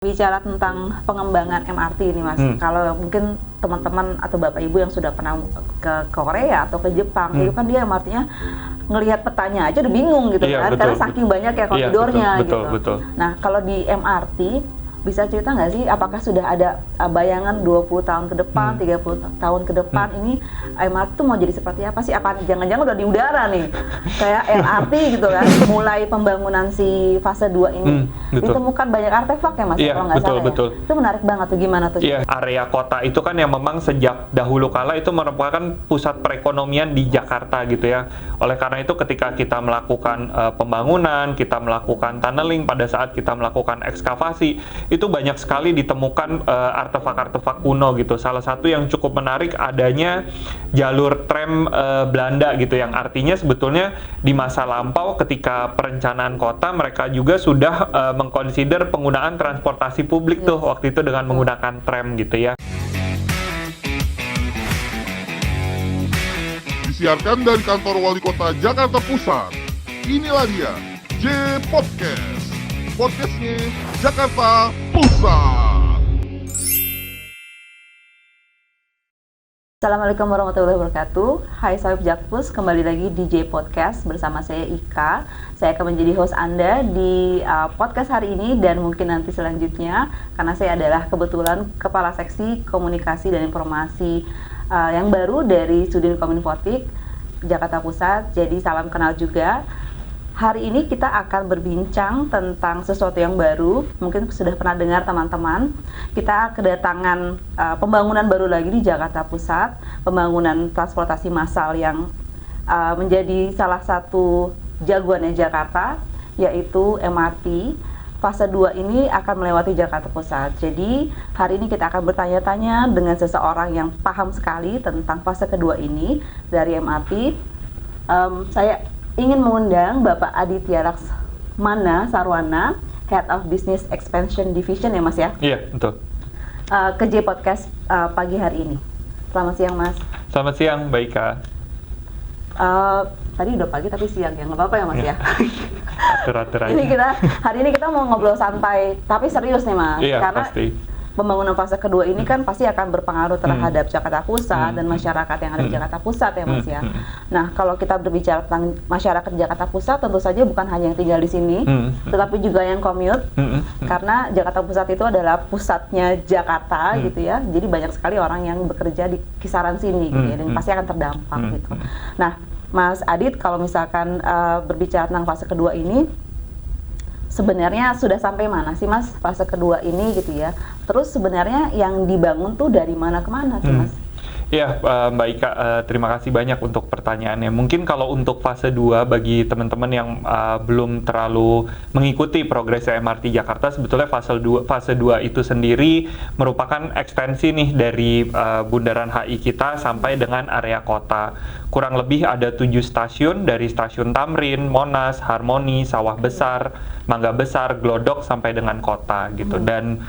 Bicara tentang pengembangan MRT ini Mas, kalau mungkin teman-teman atau Bapak Ibu yang sudah pernah ke Korea atau ke Jepang, itu kan dia MRT-nya ngelihat petanya aja udah bingung gitu kan, betul, karena saking banyak ya koridornya gitu. Betul. Nah kalau di MRT, bisa cerita nggak sih apakah sudah ada bayangan 20 tahun ke depan, 30 tahun ke depan ini MRT tuh mau jadi seperti apa sih? Apa jangan-jangan udah di udara nih, kayak LRT gitu kan, mulai pembangunan si fase 2 ini ditemukan banyak artefak ya Mas, kalau nggak salah ya. Itu menarik banget tuh, gimana tuh? Iya, area kota itu kan yang memang sejak dahulu kala itu merupakan pusat perekonomian di Jakarta gitu ya. Oleh karena itu ketika kita melakukan pembangunan, kita melakukan tunneling, pada saat kita melakukan ekskavasi, itu banyak sekali ditemukan artefak-artefak kuno gitu. Salah satu yang cukup menarik adanya jalur tram Belanda gitu, yang artinya sebetulnya di masa lampau ketika perencanaan kota mereka juga sudah mengconsider penggunaan transportasi publik tuh waktu itu dengan menggunakan tram gitu ya. Disiarkan dari kantor Wali Kota Jakarta Pusat. Inilah dia, J Podcast. Podcastnya Jakarta Pusat. Assalamualaikum warahmatullahi wabarakatuh. Hai Sohib Jakpus, kembali lagi di J Podcast bersama saya Ika. Saya akan menjadi host Anda di podcast hari ini dan mungkin nanti selanjutnya, karena saya adalah kebetulan Kepala Seksi Komunikasi dan Informasi yang baru dari Sudin Kominfotik Jakarta Pusat. Jadi salam kenal juga. Hari ini kita akan berbincang tentang sesuatu yang baru. Mungkin sudah pernah dengar teman-teman. Kita kedatangan pembangunan baru lagi di Jakarta Pusat, pembangunan transportasi massal yang menjadi salah satu jagoannya Jakarta, yaitu MRT. Fase 2 ini akan melewati Jakarta Pusat. Jadi hari ini kita akan bertanya-tanya dengan seseorang yang paham sekali tentang fase kedua ini dari MRT. Saya ingin mengundang Bapak Aditya Laksmana Sarwana, Head of Business Expansion Division ya Mas ya? Iya, betul. Ke J Podcast pagi hari ini. Selamat siang Mas. Selamat siang, Mbak Ika. Tadi udah pagi tapi siang ya, nggak apa-apa ya Mas ya? Atur-atur aja. Hari ini kita mau ngobrol santai, tapi serius nih Mas. Iya, karena pasti. Pembangunan fase kedua ini kan pasti akan berpengaruh terhadap Jakarta Pusat dan masyarakat yang ada di Jakarta Pusat ya Mas ya. Nah kalau kita berbicara tentang masyarakat Jakarta Pusat, tentu saja bukan hanya yang tinggal di sini, tetapi juga yang commute, karena Jakarta Pusat itu adalah pusatnya Jakarta gitu ya. Jadi banyak sekali orang yang bekerja di kisaran sini gitu ya, dan pasti akan terdampak gitu. Nah Mas Adit, kalau misalkan berbicara tentang fase kedua ini, sebenarnya sudah sampai mana sih Mas fase kedua ini gitu ya? Terus sebenarnya yang dibangun tuh dari mana ke mana sih Mas? Ya, Mbak Ika, terima kasih banyak untuk pertanyaannya. Mungkin kalau untuk fase 2 bagi teman-teman yang belum terlalu mengikuti progres MRT Jakarta, sebetulnya fase 2 itu sendiri merupakan ekstensi nih dari Bundaran HI kita sampai dengan area kota. Kurang lebih ada 7 stasiun, dari stasiun Tamrin, Monas, Harmoni, Sawah Besar, Mangga Besar, Glodok sampai dengan kota gitu. Dan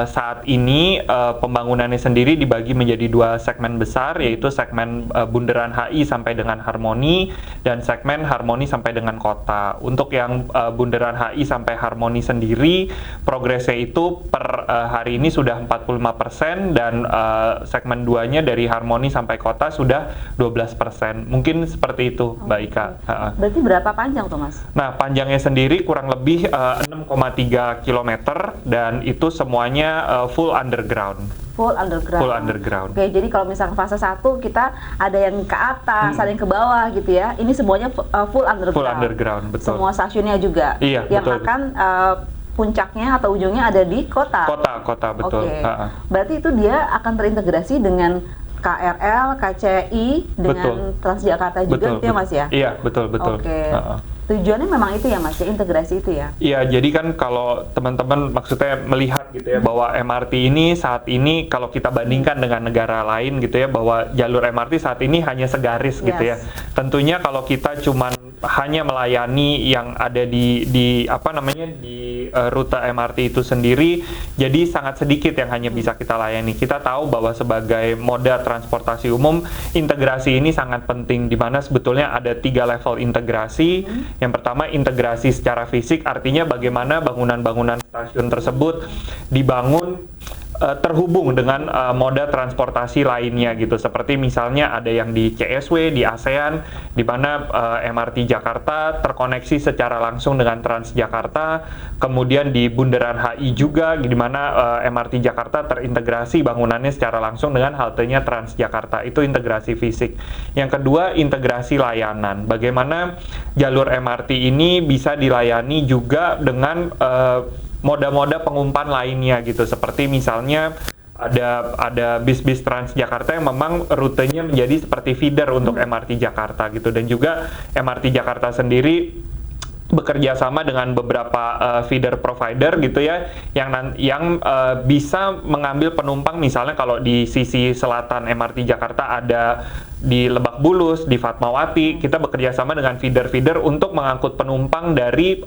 saat ini pembangunannya sendiri dibagi menjadi 2 segmen besar, yaitu segmen Bundaran HI sampai dengan Harmoni dan segmen Harmoni sampai dengan kota. Untuk yang Bundaran HI sampai Harmoni sendiri, progresnya itu per hari ini sudah 45% dan segmen 2-nya dari Harmoni sampai kota sudah 12%. Mungkin seperti itu, Mbak Ika. Berarti berapa panjang tuh Mas? Nah, panjangnya sendiri kurang lebih 6,3 km dan itu semuanya full underground. Full underground. Oke, jadi kalau misalnya fase 1 kita ada yang ke atas, ada yang ke bawah gitu ya. Ini semuanya full underground. Full underground, betul. Semua stasiunnya juga. Iya, yang betul. akan puncaknya atau ujungnya ada di kota. Kota, betul. Oke. Berarti itu dia akan terintegrasi dengan KRL, KCI, dengan Transjakarta juga gitu ya Mas ya? Iya, betul. Oke. Tujuannya memang itu ya Mas ya, integrasi itu ya? Iya, jadi kan kalau teman-teman maksudnya melihat gitu ya bahwa MRT ini saat ini kalau kita bandingkan dengan negara lain gitu ya, bahwa jalur MRT saat ini hanya segaris gitu ya. Tentunya kalau kita cuman hanya melayani yang ada di rute MRT itu sendiri, jadi sangat sedikit yang hanya bisa kita layani. Kita tahu bahwa sebagai moda transportasi umum, integrasi ini sangat penting, di mana sebetulnya ada 3 level integrasi. Yang pertama, integrasi secara fisik, artinya bagaimana bangunan-bangunan stasiun tersebut dibangun terhubung dengan moda transportasi lainnya gitu, seperti misalnya ada yang di CSW, di ASEAN, di mana MRT Jakarta terkoneksi secara langsung dengan Transjakarta, kemudian di Bundaran HI juga, di mana MRT Jakarta terintegrasi bangunannya secara langsung dengan haltenya Transjakarta, itu integrasi fisik. Yang kedua, integrasi layanan, bagaimana jalur MRT ini bisa dilayani juga dengan moda-moda pengumpan lainnya gitu, seperti misalnya ada bis-bis Transjakarta yang memang rutenya menjadi seperti feeder untuk MRT Jakarta gitu, dan juga MRT Jakarta sendiri bekerja sama dengan beberapa feeder provider gitu ya, yang bisa mengambil penumpang. Misalnya kalau di sisi selatan MRT Jakarta ada di Lebak Bulus, di Fatmawati, kita bekerja sama dengan feeder-feeder untuk mengangkut penumpang dari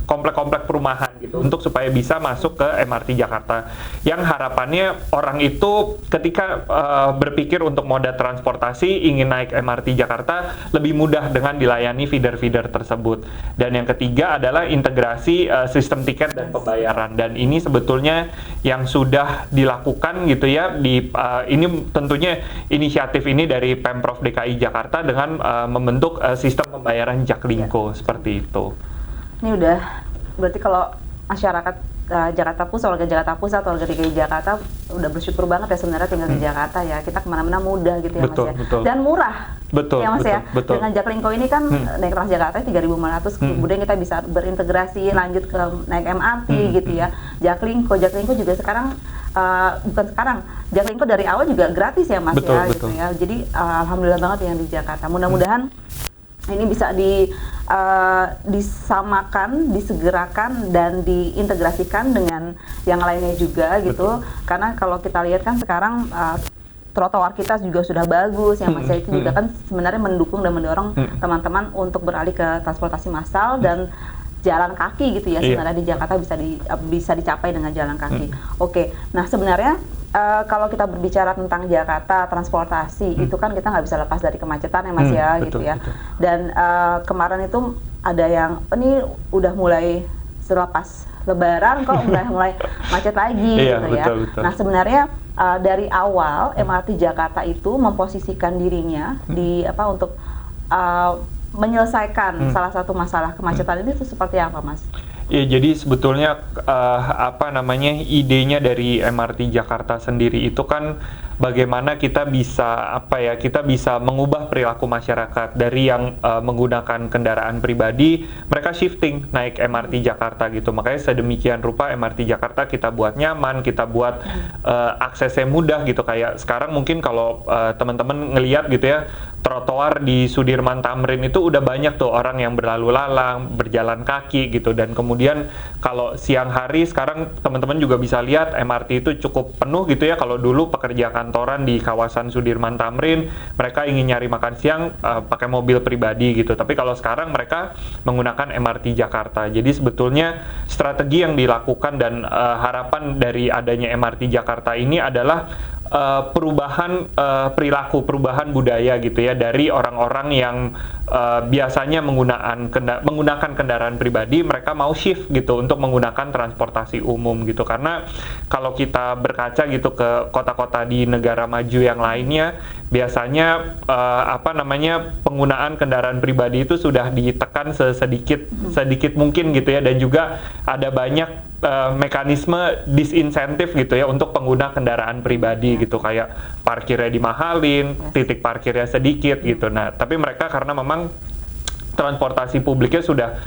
komplek-komplek perumahan gitu, untuk supaya bisa masuk ke MRT Jakarta. Yang harapannya orang itu ketika berpikir untuk moda transportasi ingin naik MRT Jakarta lebih mudah dengan dilayani feeder-feeder tersebut. Dan yang ketiga adalah integrasi sistem tiket dan pembayaran, dan ini sebetulnya yang sudah dilakukan gitu ya, ini tentunya inisiatif ini dari Pemprov DKI Jakarta dengan membentuk sistem pembayaran Jaklingko seperti itu. Ini udah berarti kalau masyarakat Jakarta Pusat, warga Jakarta Pusat, warga DKI Jakarta udah bersyukur banget ya sebenarnya tinggal di Jakarta ya. Kita kemana-mana mudah gitu ya, betul, Mas ya. Betul. Dan murah. Betul, ya Mas betul, ya. Betul. Dengan Jaklingko ini kan naik Transjakarta 3.500, kemudian kita bisa berintegrasi lanjut ke naik MRT gitu ya. Jaklingko juga sekarang bukan sekarang, Jaklingko dari awal juga gratis ya Mas, betul, ya betul. gitu ya. Jadi alhamdulillah banget yang di Jakarta. Mudah-mudahan ini bisa disamakan, disegerakan, dan diintegrasikan dengan yang lainnya juga gitu. Karena kalau kita lihat kan sekarang trotoar kita juga sudah bagus ya Mas, itu juga kan sebenarnya mendukung dan mendorong teman-teman untuk beralih ke transportasi massal dan jalan kaki gitu ya. Sebenarnya di Jakarta bisa dicapai dengan jalan kaki. Oke, nah sebenarnya kalau kita berbicara tentang Jakarta transportasi itu kan kita nggak bisa lepas dari kemacetan ya Mas ya, betul, gitu ya. Betul. Dan kemarin itu ada yang ini udah mulai selepas Lebaran kok mulai macet lagi gitu ya. Betul. Nah sebenarnya dari awal MRT Jakarta itu memposisikan dirinya di untuk menyelesaikan salah satu masalah kemacetan ini itu seperti apa Mas? Ya, jadi sebetulnya idenya dari MRT Jakarta sendiri itu kan bagaimana kita bisa mengubah perilaku masyarakat dari yang menggunakan kendaraan pribadi, mereka shifting naik MRT Jakarta gitu. Makanya sedemikian rupa MRT Jakarta kita buat nyaman, kita buat aksesnya mudah gitu. Kayak sekarang mungkin kalau teman-teman ngelihat gitu ya, trotoar di Sudirman Tamrin itu udah banyak tuh orang yang berlalu lalang, berjalan kaki gitu. Dan kemudian kalau siang hari sekarang teman-teman juga bisa lihat MRT itu cukup penuh gitu ya. Kalau dulu pekerja kantoran di kawasan Sudirman Tamrin, mereka ingin nyari makan siang pakai mobil pribadi gitu. Tapi kalau sekarang mereka menggunakan MRT Jakarta. Jadi sebetulnya strategi yang dilakukan dan harapan dari adanya MRT Jakarta ini adalah perubahan perilaku, perubahan budaya gitu ya, dari orang-orang yang biasanya menggunakan kendaraan pribadi, mereka mau shift gitu untuk menggunakan transportasi umum gitu. Karena kalau kita berkaca gitu ke kota-kota di negara maju yang lainnya, biasanya penggunaan kendaraan pribadi itu sudah ditekan sedikit mungkin gitu ya, dan juga ada banyak mekanisme disinsentif gitu ya untuk pengguna kendaraan pribadi gitu, kayak parkirnya dimahalin, titik parkirnya sedikit gitu. Nah, tapi mereka karena memang transportasi publiknya sudah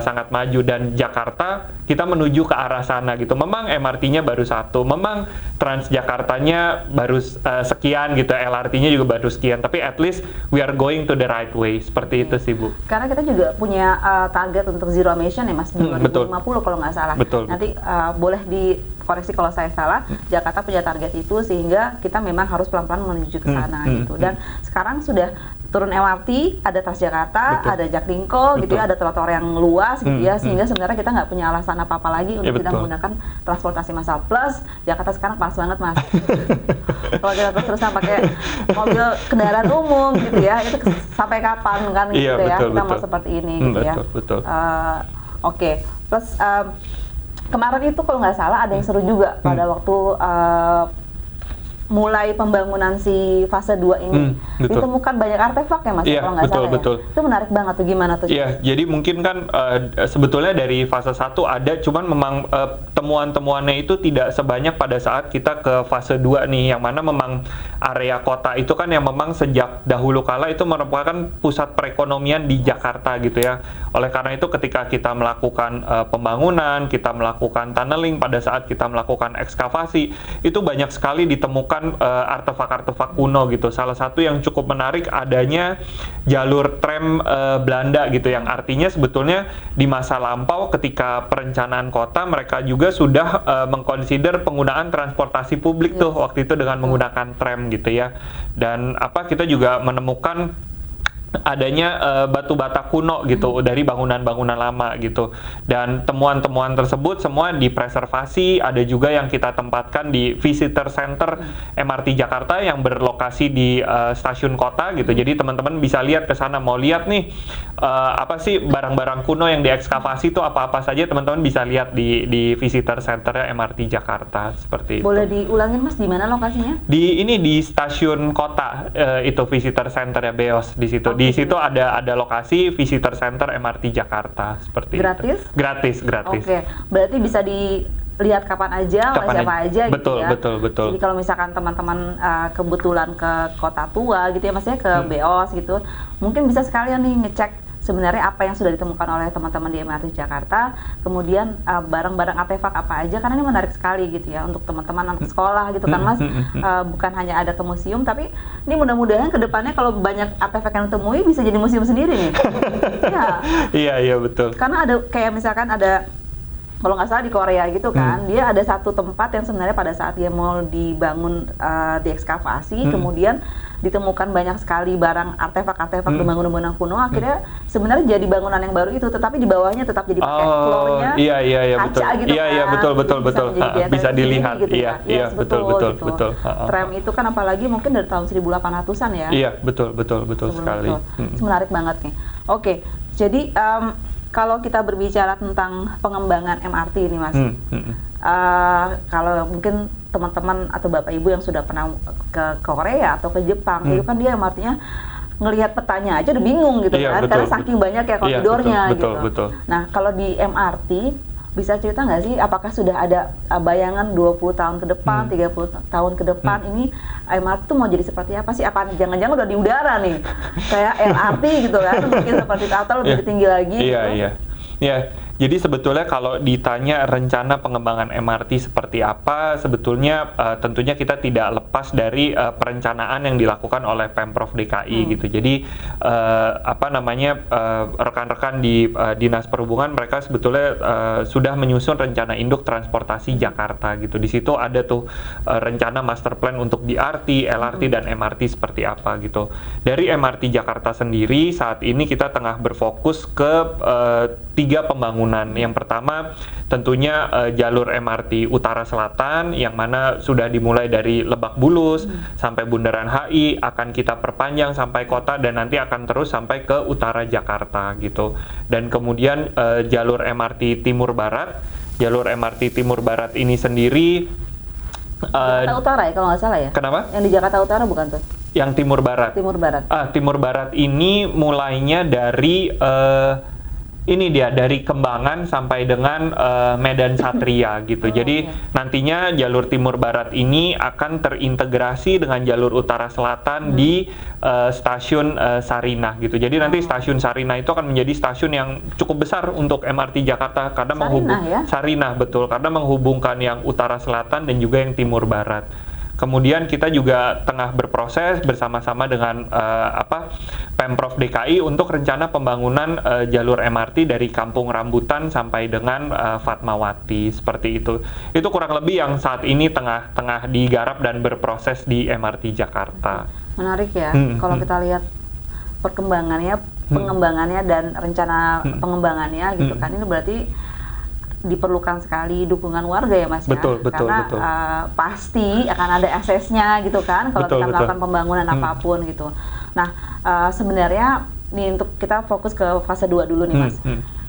sangat maju, dan Jakarta kita menuju ke arah sana gitu. Memang MRT-nya baru satu, memang Transjakartanya baru sekian gitu, LRT-nya juga baru sekian, tapi at least we are going to the right way, seperti itu sih Bu. Karena kita juga punya target untuk zero emission ya Mas, 2050 kalau nggak salah. Betul. Nanti boleh dikoreksi kalau saya salah. Jakarta punya target itu, sehingga kita memang harus pelan-pelan menuju ke sana gitu. Dan sekarang sudah turun MRT, ada Transjakarta, Betul. ada Jaklingko gitu ya, ada trotoar yang luas gitu ya, sehingga sebenarnya kita nggak punya alasan apa-apa lagi untuk tidak betul. menggunakan transportasi massal. Plus Jakarta sekarang panas banget mas. Kalau kita terus-terusan pakai mobil kendaraan umum gitu ya, itu sampai kapan kan gitu Iya, ya, betul, kita mau betul. seperti ini gitu ya. Betul. Oke. Terus kemarin itu kalau nggak salah ada yang seru juga pada waktu mulai pembangunan si fase 2 ini, betul. ditemukan banyak artefak ya mas, Iya, kalau nggak salah betul. ya. Itu menarik banget tuh, gimana tuh? Iya, jadi mungkin kan sebetulnya dari fase 1 ada, cuman memang temuan-temuannya itu tidak sebanyak pada saat kita ke fase 2 nih, yang mana memang area kota itu kan yang memang sejak dahulu kala itu merupakan pusat perekonomian di Jakarta gitu ya. Oleh karena itu ketika kita melakukan pembangunan, kita melakukan tunneling, pada saat kita melakukan ekskavasi, itu banyak sekali ditemukan artefak-artefak kuno gitu. Salah satu yang cukup menarik adanya jalur tram Belanda gitu, yang artinya sebetulnya di masa lampau ketika perencanaan kota mereka juga sudah mengconsider penggunaan transportasi publik tuh waktu itu dengan menggunakan tram gitu ya. Dan kita juga menemukan adanya batu bata kuno gitu dari bangunan-bangunan lama gitu, dan temuan-temuan tersebut semua dipreservasi. Ada juga yang kita tempatkan di visitor center MRT Jakarta yang berlokasi di stasiun kota gitu. Jadi teman-teman bisa lihat ke sana, mau lihat nih apa sih barang-barang kuno yang diekskavasi itu apa-apa saja, teman-teman bisa lihat di visitor centernya MRT Jakarta seperti itu. Boleh diulangin mas, di mana lokasinya? Di stasiun kota itu visitor center ya, Beos di situ. Di situ ada lokasi visitor center MRT Jakarta seperti Gratis? itu. Gratis. Oke, berarti bisa dilihat kapan aja, oleh siapa aja gitu ya. Betul. Jadi kalau misalkan teman-teman kebetulan ke Kota Tua gitu ya, maksudnya ke Beos gitu, mungkin bisa sekalian nih ngecek sebenarnya apa yang sudah ditemukan oleh teman-teman di MRT Jakarta, kemudian barang-barang artefak apa aja, karena ini menarik sekali gitu ya untuk teman-teman anak sekolah gitu kan mas. Bukan hanya ada ke museum, tapi ini mudah-mudahan kedepannya kalau banyak artefak yang ditemui bisa jadi museum sendiri nih. Ya. Iya betul. Karena ada kayak misalkan ada, kalau nggak salah di Korea gitu kan, dia ada satu tempat yang sebenarnya pada saat dia mau dibangun, diekskavasi, kemudian ditemukan banyak sekali barang artefak-artefak bangunan-bangunan kuno. Akhirnya sebenarnya jadi bangunan yang baru itu, tetapi di bawahnya tetap jadi pakai floornya iya kaca betul. gitu Iya betul. Bisa dilihat. gitu Iya betul. Tram itu kan apalagi mungkin dari tahun 1800-an ya. Iya betul sekali. Itu menarik banget nih. Oke, jadi kalau kita berbicara tentang pengembangan MRT ini mas, kalau mungkin teman-teman atau bapak ibu yang sudah pernah ke Korea atau ke Jepang, itu kan dia MRT-nya ngelihat petanya aja udah bingung gitu kan, karena saking banyak ya koridornya gitu. Betul. Nah kalau di MRT bisa cerita nggak sih, apakah sudah ada bayangan 20 tahun ke depan, 30 tahun ke depan ini MRT tuh mau jadi seperti apa sih? Apa jangan-jangan udah di udara nih, kayak LRT gitu kan, mungkin seperti itu atau lebih tinggi lagi gitu. Iya. Jadi sebetulnya kalau ditanya rencana pengembangan MRT seperti apa, sebetulnya tentunya kita tidak lepas dari perencanaan yang dilakukan oleh Pemprov DKI gitu. Jadi rekan-rekan di Dinas Perhubungan mereka sebetulnya sudah menyusun rencana induk transportasi Jakarta gitu. Di situ ada tuh rencana master plan untuk BRT, LRT dan MRT seperti apa gitu. Dari MRT Jakarta sendiri saat ini kita tengah berfokus ke 3 pembangunan. Yang pertama tentunya jalur MRT Utara Selatan yang mana sudah dimulai dari Lebak Bulus sampai Bundaran HI, akan kita perpanjang sampai kota dan nanti akan terus sampai ke utara Jakarta gitu. Dan kemudian jalur MRT Timur Barat. Jalur MRT Timur Barat ini sendiri Jakarta Utara ya kalau nggak salah ya? Kenapa? Yang di Jakarta Utara bukan tuh? Yang Timur Barat. Timur Barat ini mulainya dari dari Kembangan sampai dengan Medan Satria gitu. Jadi nantinya jalur Timur Barat ini akan terintegrasi dengan jalur Utara Selatan di stasiun Sarinah gitu. Jadi nanti stasiun Sarinah itu akan menjadi stasiun yang cukup besar untuk MRT Jakarta karena Sarinah betul, karena menghubungkan yang Utara Selatan dan juga yang Timur Barat. Kemudian kita juga tengah berproses bersama-sama dengan Pemprov DKI untuk rencana pembangunan jalur MRT dari Kampung Rambutan sampai dengan Fatmawati seperti itu. Itu kurang lebih yang saat ini tengah digarap dan berproses di MRT Jakarta. Menarik ya, kalau kita lihat pengembangannya dan rencana pengembangannya gitu kan, ini berarti diperlukan sekali dukungan warga ya Mas ya, karena pasti akan ada aksesnya gitu kan kalau kita melakukan pembangunan apapun gitu. Nah sebenarnya nih untuk kita fokus ke fase 2 dulu nih Mas.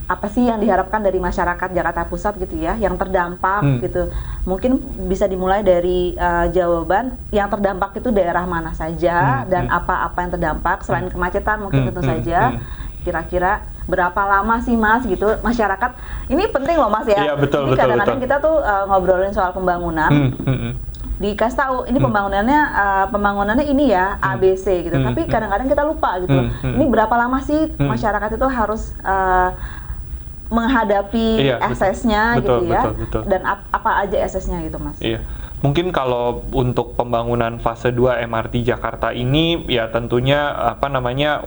Apa sih yang diharapkan dari masyarakat Jakarta Pusat gitu ya, yang terdampak gitu? Mungkin bisa dimulai dari jawaban yang terdampak itu daerah mana saja dan apa-apa yang terdampak selain kemacetan mungkin tentu saja. Kira-kira berapa lama sih Mas gitu masyarakat? Ini penting loh Mas ya. Iya, betul, Jadi kadang-kadang kita tuh ngobrolin soal pembangunan. Dikasih tahu ini pembangunannya ini ya ABC gitu. Tapi kadang-kadang kita lupa gitu. Ini berapa lama sih masyarakat itu harus menghadapi aksesnya gitu ya, dan apa aja aksesnya gitu Mas? Iya. Mungkin kalau untuk pembangunan fase 2 MRT Jakarta ini ya tentunya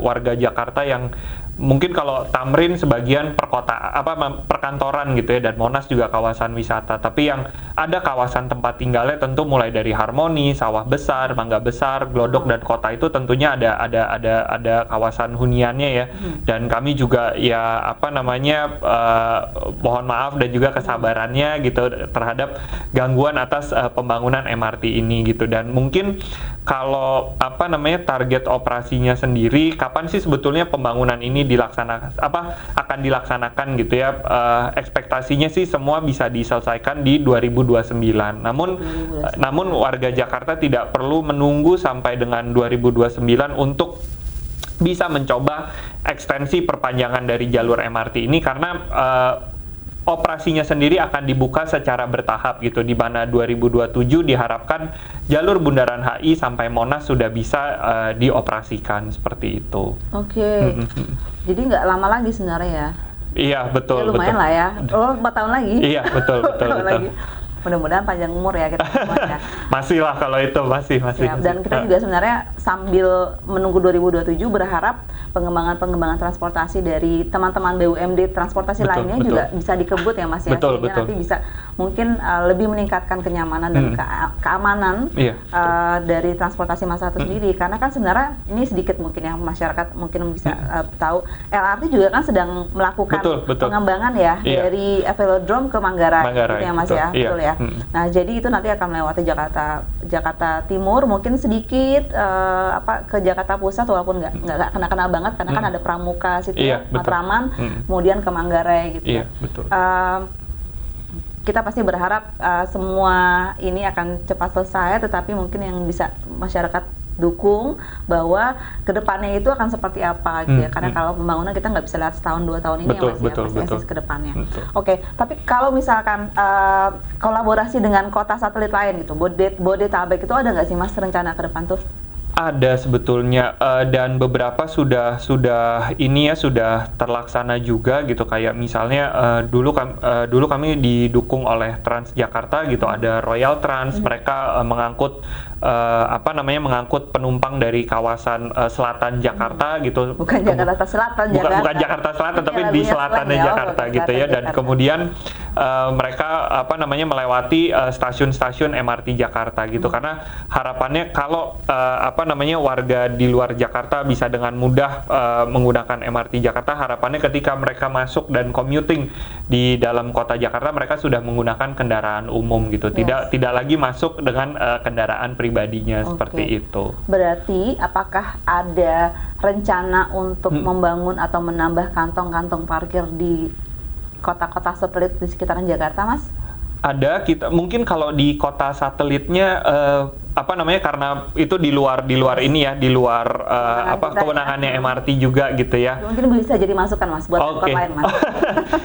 warga Jakarta yang mungkin kalau Tamrin sebagian perkantoran gitu ya, dan Monas juga kawasan wisata. Tapi yang ada kawasan tempat tinggalnya tentu mulai dari Harmoni, Sawah Besar, Mangga Besar, Glodok dan Kota itu tentunya ada kawasan huniannya ya. Dan kami juga ya mohon maaf dan juga kesabarannya gitu terhadap gangguan atas pembangunan MRT ini gitu. Dan mungkin kalau target operasinya sendiri kapan sih sebetulnya pembangunan ini akan dilaksanakan gitu ya, ekspektasinya sih semua bisa diselesaikan di 2029. Namun warga Jakarta tidak perlu menunggu sampai dengan 2029 untuk bisa mencoba ekstensi perpanjangan dari jalur MRT ini, karena operasinya sendiri akan dibuka secara bertahap gitu, di mana 2027 diharapkan jalur Bundaran HI sampai Monas sudah bisa dioperasikan seperti itu. Oke. Jadi nggak lama lagi sebenarnya ya? Iya, betul. Ya, lumayan lah ya. 4 tahun lagi. Iya, betul. Lagi. Mudah-mudahan panjang umur ya kita semuanya. Masih lah kalau itu, masih. Ya, dan kita juga sebenarnya sambil menunggu 2027 berharap pengembangan transportasi dari teman-teman BUMD transportasi lainnya juga bisa dikebut ya Mas ya, sehingga nanti bisa mungkin lebih meningkatkan kenyamanan dan keamanan dari transportasi masyarakat sendiri, karena kan sebenarnya ini sedikit mungkin ya masyarakat mungkin bisa tahu LRT juga kan sedang melakukan pengembangan ya dari Velodrome ke Manggarai gitu ya Mas ya, betul ya. Nah jadi itu nanti akan melewati Jakarta Timur, mungkin sedikit ke Jakarta Pusat walaupun nggak kena banget karena kan ada Pramuka situ Matraman, kemudian ke Manggarai gitu. Kita pasti berharap semua ini akan cepat selesai, tetapi mungkin yang bisa masyarakat dukung bahwa kedepannya itu akan seperti apa gitu ya, karena kalau pembangunan kita nggak bisa lihat setahun 2 tahun ini ya Mas ya, pasti eksis kedepannya. Oke, tapi kalau misalkan kolaborasi dengan kota satelit lain gitu, Bodetabek itu ada nggak sih Mas rencana ke depan tuh? Ada sebetulnya, dan beberapa sudah terlaksana juga gitu, kayak misalnya dulu kami didukung oleh Transjakarta gitu, ada Royal Trans, mereka mengangkut penumpang dari kawasan selatan Jakarta gitu. Bukan Jakarta Selatan, bukan Jakarta Selatan, tapi di selatannya Jakarta gitu ya. Dan kemudian mereka melewati stasiun-stasiun MRT Jakarta gitu, karena harapannya kalau warga di luar Jakarta bisa dengan mudah menggunakan MRT Jakarta, harapannya ketika mereka masuk dan commuting di dalam kota Jakarta, mereka sudah menggunakan kendaraan umum gitu, tidak lagi masuk dengan kendaraan pribadinya seperti itu. Berarti apakah ada rencana untuk membangun atau menambah kantong-kantong parkir di kota-kota satelit di sekitaran Jakarta, Mas? Ada, mungkin kalau di kota satelitnya karena itu di luar ini ya, di luar kewenangannya MRT juga gitu ya. Mungkin bisa jadi masukan Mas buat kota lain Mas.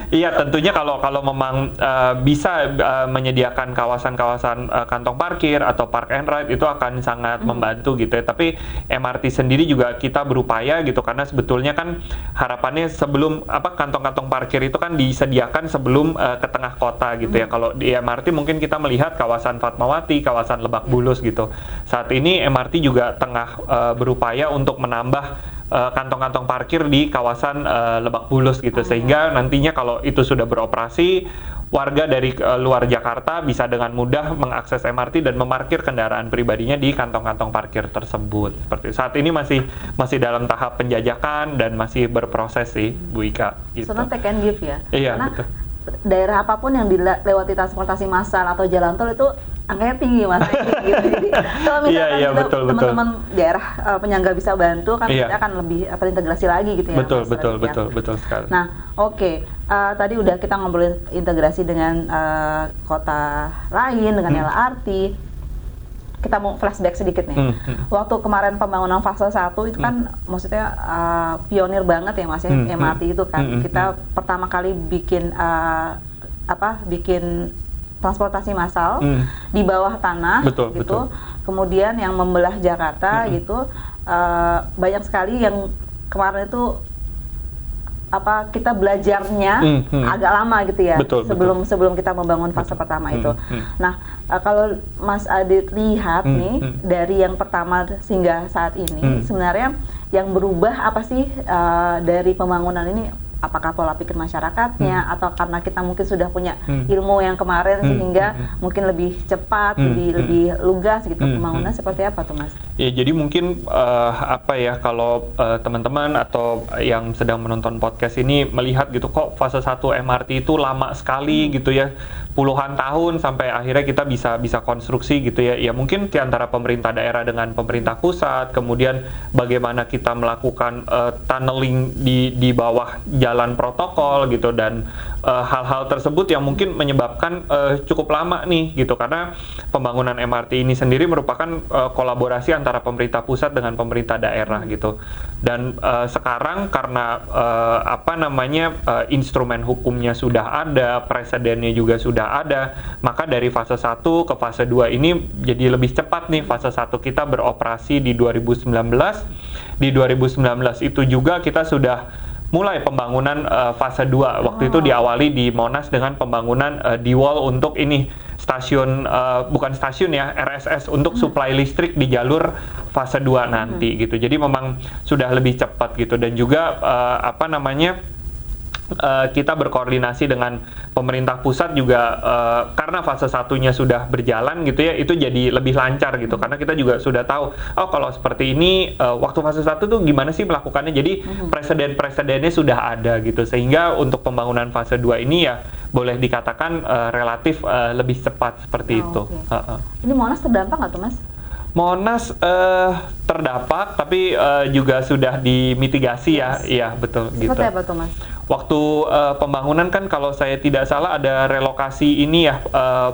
Iya, tentunya kalau memang bisa menyediakan kawasan-kawasan kantong parkir atau park and ride itu akan sangat membantu gitu ya. Tapi MRT sendiri juga kita berupaya gitu, karena sebetulnya kan harapannya sebelum kantong-kantong parkir itu kan disediakan sebelum ke tengah kota gitu ya. Kalau di MRT mungkin kita melihat kawasan Fatmawati, kawasan Lebak Bulus gitu. Saat ini MRT juga tengah berupaya untuk menambah kantong-kantong parkir di kawasan Lebak Bulus gitu, sehingga nantinya kalau itu sudah beroperasi, warga dari luar Jakarta bisa dengan mudah mengakses MRT dan memarkir kendaraan pribadinya di kantong-kantong parkir tersebut. Seperti saat ini masih dalam tahap penjajakan dan masih berproses sih, Bu Ika. Gitu. So take and give ya. Iya, Karena betul. daerah apapun yang dilewati transportasi massal atau jalan tol itu angkanya tinggi Mas. Gitu. Jadi kalau misalkan Iya, kita betul. teman-teman daerah penyangga bisa bantu kan Iya. kita akan lebih terintegrasi lagi gitu ya. Betul, Mas, betul, tadi ya. betul sekali. Nah, oke. Tadi udah kita ngobrolin integrasi dengan kota lain, dengan LRT. Kita mau flashback sedikit nih. Waktu kemarin pembangunan fase 1 itu kan maksudnya pionir banget ya Mas ya, MRT itu kan. Kita pertama kali bikin bikin transportasi massal di bawah tanah gitu. Kemudian yang membelah Jakarta gitu. Banyak sekali yang kemarin itu kita belajarnya agak lama gitu ya, sebelum kita membangun fase pertama itu. Nah, kalau Mas Adit lihat nih dari yang pertama hingga saat ini, sebenarnya yang berubah apa sih dari pembangunan ini? Apakah pola pikir masyarakatnya atau karena kita mungkin sudah punya ilmu yang kemarin sehingga mungkin lebih cepat, lebih lugas gitu pembangunan seperti apa tuh Mas? Ya, jadi mungkin kalau teman-teman atau yang sedang menonton podcast ini melihat gitu kok fase 1 MRT itu lama sekali gitu ya, puluhan tahun sampai akhirnya kita bisa konstruksi gitu ya. Ya mungkin di antara pemerintah daerah dengan pemerintah pusat, kemudian bagaimana kita melakukan tunneling di bawah jalan protokol gitu, dan hal-hal tersebut yang mungkin menyebabkan cukup lama nih gitu, karena pembangunan MRT ini sendiri merupakan kolaborasi antara pemerintah pusat dengan pemerintah daerah gitu. Dan sekarang karena instrumen hukumnya sudah ada, presidennya juga sudah ada, maka dari fase 1 ke fase 2 ini jadi lebih cepat nih. Fase 1 kita beroperasi di 2019. Di 2019 itu juga kita sudah mulai pembangunan fase 2. Waktu itu diawali di Monas dengan pembangunan D-wall untuk ini stasiun, bukan stasiun ya, RSS untuk suplai listrik di jalur fase 2 nanti gitu. Jadi memang sudah lebih cepat gitu, dan juga kita berkoordinasi dengan pemerintah pusat juga karena fase 1-nya sudah berjalan gitu ya, itu jadi lebih lancar gitu, karena kita juga sudah tahu kalau seperti ini waktu fase 1 tuh gimana sih melakukannya, jadi presiden-presidennya sudah ada gitu, sehingga untuk pembangunan fase 2 ini ya boleh dikatakan relatif lebih cepat seperti itu. Ini Monas terdampak nggak tuh Mas? Monas terdampak, tapi juga sudah dimitigasi ya, iya betul. Seperti gitu. apa tuh Mas? Waktu pembangunan kan kalau saya tidak salah ada relokasi ini ya,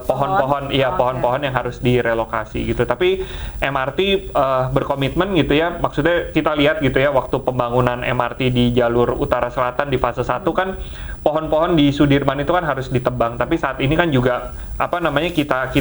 pohon-pohon, pohon-pohon yang harus direlokasi gitu. Tapi MRT berkomitmen gitu ya, maksudnya kita lihat gitu ya, waktu pembangunan MRT di jalur utara selatan di fase 1 kan pohon-pohon di Sudirman itu kan harus ditebang, tapi saat ini kan juga kita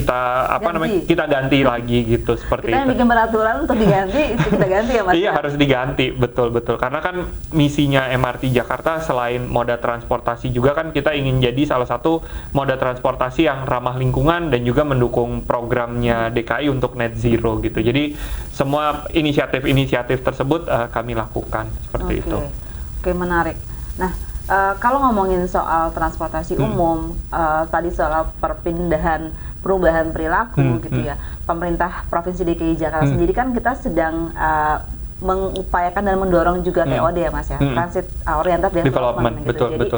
ganti lagi gitu, seperti kita itu. Kita bikin peraturan untuk diganti, itu kita ganti ya Mas? Iya, harus diganti, betul. Karena kan misinya MRT Jakarta selain moda transportasi juga kan kita ingin jadi salah satu moda transportasi yang ramah lingkungan dan juga mendukung programnya DKI untuk net zero gitu. Jadi semua inisiatif-inisiatif tersebut kami lakukan seperti itu. Oke, menarik. Nah, kalau ngomongin soal transportasi umum, tadi soal perubahan perilaku gitu ya, pemerintah Provinsi DKI Jakarta sendiri kan kita sedang mengupayakan dan mendorong juga TOD ya Mas ya, Transit Oriented Development gitu. Jadi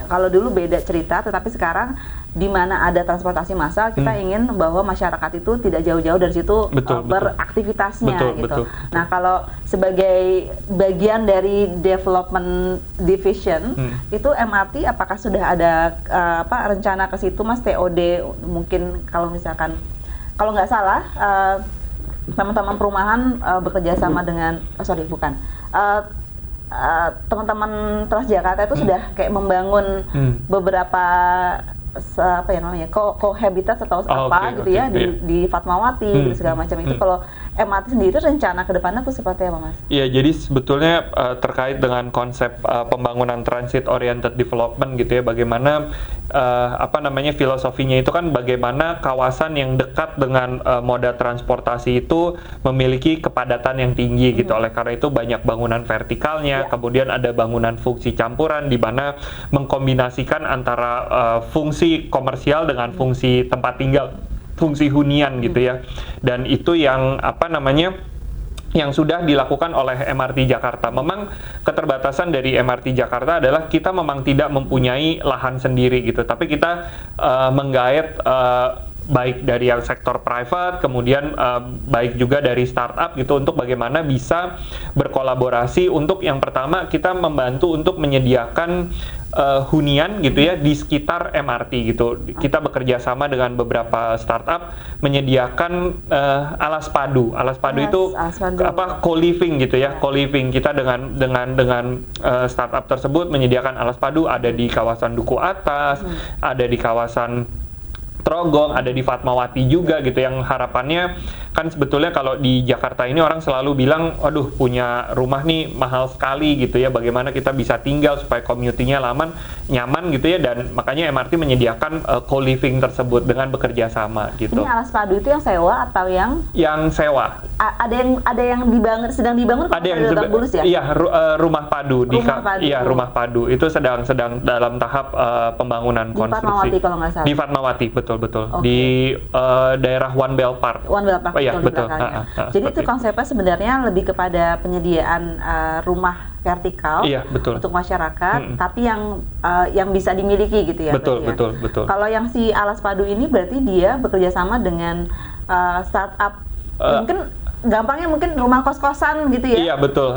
kalau dulu beda cerita, tetapi sekarang di mana ada transportasi massal, kita ingin bahwa masyarakat itu tidak jauh-jauh dari situ beraktivitasnya gitu. Nah, kalau sebagai bagian dari development division itu MRT apakah sudah ada rencana ke situ Mas, TOD mungkin, kalau misalkan kalau nggak salah teman-teman perumahan bekerja sama dengan teman-teman Transjakarta itu sudah kayak membangun beberapa cohabitat atau di Fatmawati gitu segala macam itu. Kalau MRT sendiri rencana ke depannya tuh seperti apa, Mas? Iya, jadi sebetulnya terkait dengan konsep pembangunan transit oriented development gitu ya, bagaimana filosofinya itu kan bagaimana kawasan yang dekat dengan moda transportasi itu memiliki kepadatan yang tinggi gitu. Oleh karena itu banyak bangunan vertikalnya, kemudian ada bangunan fungsi campuran di mana mengkombinasikan antara fungsi komersial dengan fungsi tempat tinggal, fungsi hunian gitu ya. Dan itu yang yang sudah dilakukan oleh MRT Jakarta. Memang keterbatasan dari MRT Jakarta adalah kita memang tidak mempunyai lahan sendiri gitu, tapi kita menggait baik dari yang sektor private, kemudian baik juga dari startup gitu, untuk bagaimana bisa berkolaborasi untuk yang pertama kita membantu untuk menyediakan hunian gitu ya di sekitar MRT gitu. Kita bekerja sama dengan beberapa startup menyediakan alas padu. Alas padu itu co-living gitu ya, co-living. Kita dengan startup tersebut menyediakan alas padu, ada di kawasan Duku Atas, ada di kawasan Trogong, ada di Fatmawati juga gitu, yang harapannya kan sebetulnya kalau di Jakarta ini orang selalu bilang, waduh punya rumah nih mahal sekali gitu ya, bagaimana kita bisa tinggal supaya commutingnya nyaman gitu ya, dan makanya MRT menyediakan co-living tersebut dengan bekerja sama gitu. Ini alas padu itu yang sewa atau yang sewa? Ada yang sedang dibangun, ada yang Lebak Bulus ya? Iya, rumah padu rumah padu itu sedang dalam tahap pembangunan konstruksi. Di Fatmawati kalau nggak salah. Di Fatmawati, betul. Okay. Di daerah One Bell Park. Iya, betul. Jadi itu seperti konsepnya sebenarnya lebih kepada penyediaan rumah vertikal untuk masyarakat, tapi yang bisa dimiliki gitu ya. Betul. Kalau yang si alas padu ini berarti dia bekerja sama dengan startup, mungkin gampangnya mungkin rumah kos-kosan gitu ya. Iya, betul,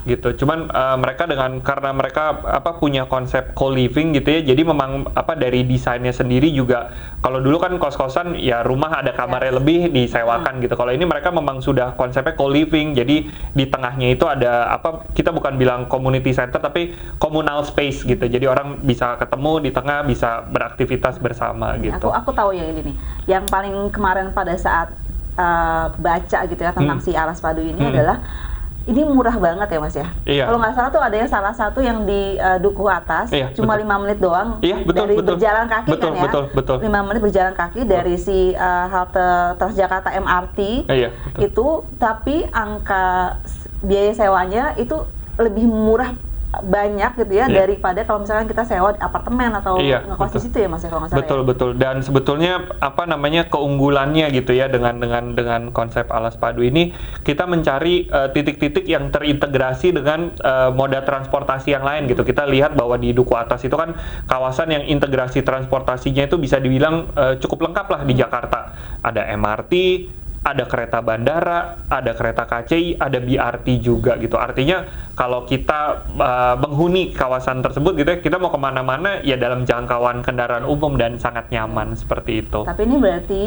gitu. Cuman mereka karena mereka punya konsep co-living gitu ya, jadi memang dari desainnya sendiri juga, kalau dulu kan kos-kosan ya rumah ada kamarnya lebih disewakan gitu. Kalau ini mereka memang sudah konsepnya co-living, jadi di tengahnya itu ada kita bukan bilang community center tapi communal space gitu. Jadi orang bisa ketemu di tengah, bisa beraktivitas bersama gitu. Aku tahu yang ini nih. Yang paling kemarin pada saat baca gitu ya tentang si alas padu ini adalah ini murah banget ya, Mas ya. Iya. Kalau nggak salah tuh ada yang salah satu yang di Duku Atas, cuma 5 menit doang dari berjalan kaki kan ya. Betul. 5 menit berjalan kaki dari si halte Transjakarta MRT itu, tapi angka biaya sewanya itu lebih murah banyak gitu ya daripada kalau misalkan kita sewa di apartemen atau ngekos di situ ya, Mas ya, kalau nggak salah. Betul. Dan sebetulnya keunggulannya gitu ya dengan konsep alas padu ini, kita mencari titik-titik yang terintegrasi dengan moda transportasi yang lain gitu. Kita lihat bahwa di Duku Atas itu kan kawasan yang integrasi transportasinya itu bisa dibilang cukup lengkap lah di Jakarta. Ada MRT, ada kereta bandara, ada kereta KCI, ada BRT juga gitu. Artinya kalau kita menghuni kawasan tersebut gitu ya, kita mau kemana-mana ya dalam jangkauan kendaraan umum dan sangat nyaman seperti itu. Tapi ini berarti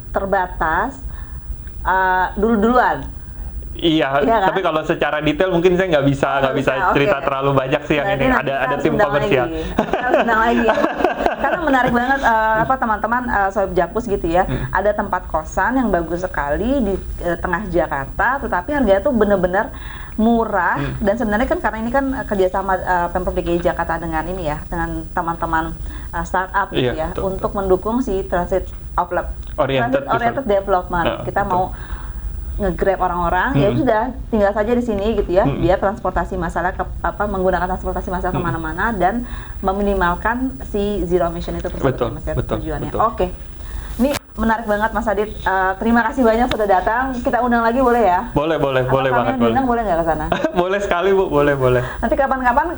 terbatas dulu-duluan. Iya, kan? Tapi kalau secara detail mungkin saya nggak bisa cerita terlalu banyak sih yang ini. Ada tim komersial. Kita undang lagi. Karena menarik banget teman-teman Sohib Jakpus gitu ya. Ada tempat kosan yang bagus sekali di tengah Jakarta, tetapi harganya tuh bener-bener murah. Dan sebenarnya kan karena ini kan kerjasama Pemprov DKI Jakarta dengan ini ya, dengan teman-teman startup gitu ya, untuk mendukung si transit oriented development. Kita mau nge-grab orang-orang, ya sudah tinggal saja di sini gitu ya, biar transportasi masalah menggunakan transportasi masalah kemana-mana dan meminimalkan si zero emission itu tersebut, tujuannya. Oke. Ini menarik banget, Mas Adit. Terima kasih banyak sudah datang. Kita undang lagi boleh ya? Boleh banget. Diundang boleh nggak ke sana? Boleh sekali, Bu. Boleh. Nanti kapan-kapan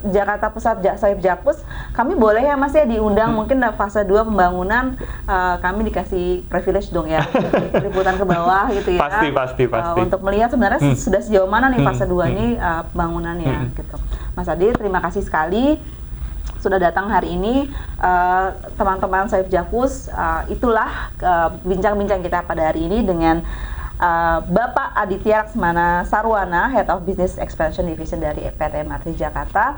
Jakarta Pusat Sohib Jakpus, kami boleh ya, Mas ya, diundang mungkin fase 2 pembangunan, kami dikasih privilege dong ya, liputan ke bawah gitu ya. Pasti. Untuk melihat sebenarnya sudah sejauh mana nih fase 2 ini pembangunannya gitu. Mas Adit, terima kasih sekali sudah datang hari ini. Teman-teman Sohib Jakpus, itulah bincang-bincang kita pada hari ini dengan Bapak Aditya Laksmana Sarwana, Head of Business Expansion Division dari PT MRT Jakarta.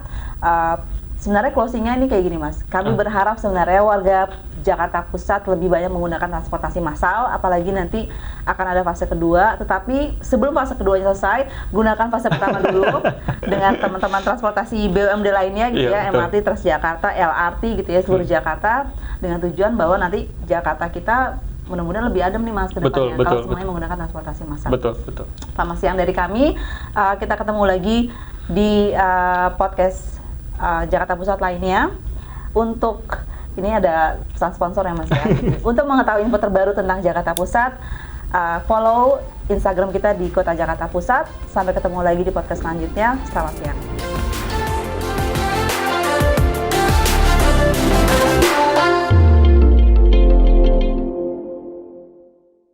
sebenarnya closingnya ini kayak gini Mas. Kami berharap sebenarnya warga Jakarta Pusat lebih banyak menggunakan transportasi massal, apalagi nanti akan ada fase kedua. Tetapi sebelum fase keduanya selesai, gunakan fase pertama dulu dengan teman-teman transportasi BUMD lainnya gitu ya, betul. MRT, Transjakarta, LRT gitu ya, seluruh Jakarta, dengan tujuan bahwa nanti Jakarta kita mudah-mudahan lebih adem nih Mas ke depannya kalau semuanya menggunakan transportasi massal. Betul. Selamat siang dari kami. Kita ketemu lagi di podcast Jakarta Pusat lainnya. Untuk ini ada pesan sponsor ya Mas ya. Untuk mengetahui info terbaru tentang Jakarta Pusat, follow Instagram kita di Kota Jakarta Pusat. Sampai ketemu lagi di podcast selanjutnya. Selamat siang.